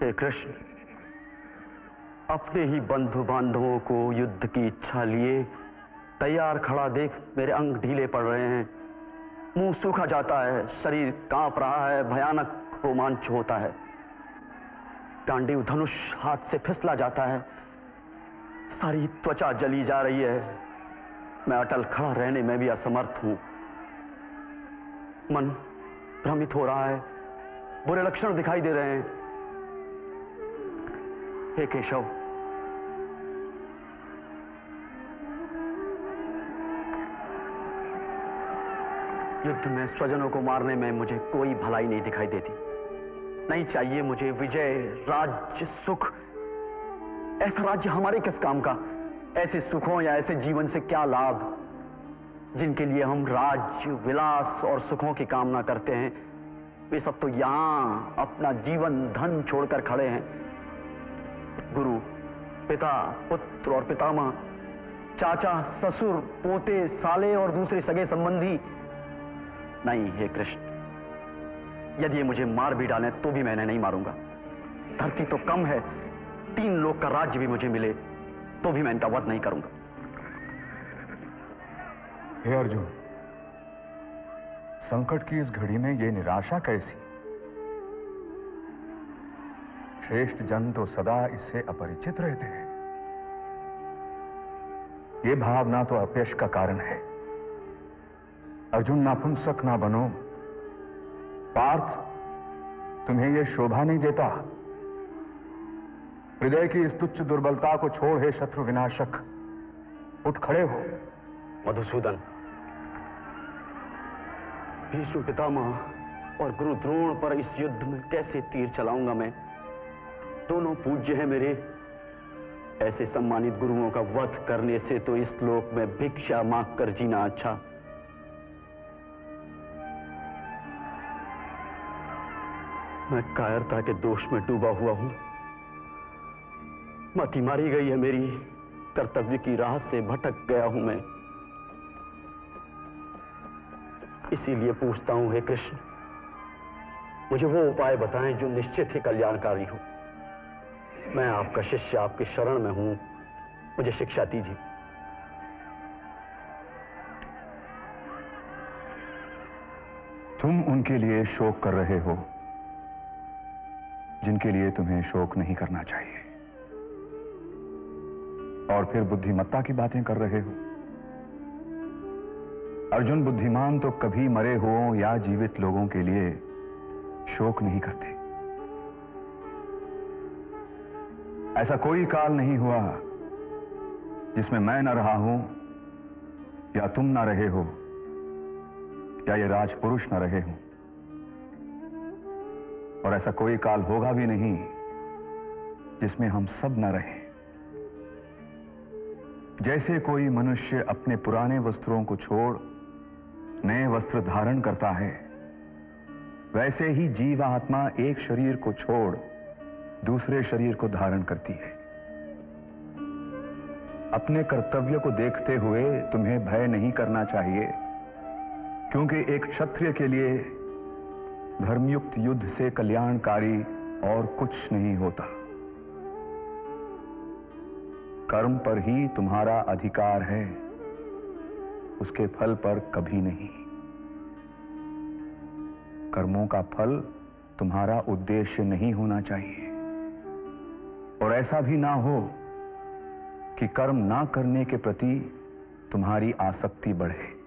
हे कृष्ण, अपने ही बंधु बांधवों को युद्ध की इच्छा लिए तैयार खड़ा देख मेरे अंग ढीले पड़ रहे हैं, मुंह सूखा जाता है, शरीर कांप रहा है, भयानक रोमांच होता है, गांडीव धनुष हाथ से फिसला जाता है, सारी त्वचा जली जा रही है, मैं अटल खड़ा रहने में भी असमर्थ हूं, मन भ्रमित हो रहा है, बुरे लक्षण दिखाई दे रहे हैं। हे केशव, युद्ध में स्वजनों को मारने में मुझे कोई भलाई नहीं दिखाई देती। नहीं चाहिए मुझे विजय, राज्य, सुख। ऐसा राज्य हमारे किस काम का? ऐसे सुखों या ऐसे जीवन से क्या लाभ जिनके लिए हम राज्य, विलास और सुखों की कामना करते हैं? वे सब तो यहां अपना जीवन, धन छोड़कर खड़े हैं। गुरु, पिता, पुत्र और पितामह, चाचा, ससुर, पोते, साले और दूसरे सगे संबंधी। नहीं हे कृष्ण, यदि ये मुझे मार भी डालें तो भी मैं इन्हें नहीं मारूंगा। धरती तो कम है, 3 लोक का राज्य भी मुझे मिले तो भी मैं इनका वध नहीं करूंगा। हे अर्जुन, संकट की इस घड़ी में ये निराशा कैसी? श्रेष्ठ जन तो सदा इससे अपरिचित रहते हैं। ये भावना तो अपयश का कारण है। अर्जुन, नापुंसक ना बनो। पार्थ, तुम्हें यह शोभा नहीं देता। हृदय की इस तुच्छ दुर्बलता को छोड़, हे शत्रु विनाशक, उठ खड़े हो। मधुसूदन, भीष्म पितामह और गुरु द्रोण पर इस युद्ध में कैसे तीर चलाऊंगा मैं? दोनों पूज्य हैं मेरे। ऐसे सम्मानित गुरुओं का वध करने से तो इस लोक में भिक्षा मांग कर जीना अच्छा। मैं कायरता के दोष में डूबा हुआ हूं। मति मारी गई है मेरी, कर्तव्य की राह से भटक गया हूं मैं। इसीलिए पूछता हूं हे कृष्ण, मुझे वो उपाय बताएं जो निश्चित ही कल्याणकारी हो। मैं आपका शिष्य, आपके शरण में हूं, मुझे शिक्षा दीजिए। तुम उनके लिए शोक कर रहे हो जिनके लिए तुम्हें शोक नहीं करना चाहिए, और फिर बुद्धिमत्ता की बातें कर रहे हो। अर्जुन, बुद्धिमान तो कभी मरे हुओं या जीवित लोगों के लिए शोक नहीं करते। ऐसा कोई काल नहीं हुआ जिसमें मैं न रहा हूं, या तुम न रहे हो, या ये राजपुरुष न रहे हों। और ऐसा कोई काल होगा भी नहीं जिसमें हम सब न रहें। जैसे कोई मनुष्य अपने पुराने वस्त्रों को छोड़ नए वस्त्र धारण करता है, वैसे ही जीवात्मा एक शरीर को छोड़ दूसरे शरीर को धारण करती है। अपने कर्तव्य को देखते हुए तुम्हें भय नहीं करना चाहिए, क्योंकि एक क्षत्रिय के लिए धर्मयुक्त युद्ध से कल्याणकारी और कुछ नहीं होता। कर्म पर ही तुम्हारा अधिकार है, उसके फल पर कभी नहीं। कर्मों का फल तुम्हारा उद्देश्य नहीं होना चाहिए, और ऐसा भी ना हो कि कर्म ना करने के प्रति तुम्हारी आसक्ति बढ़े।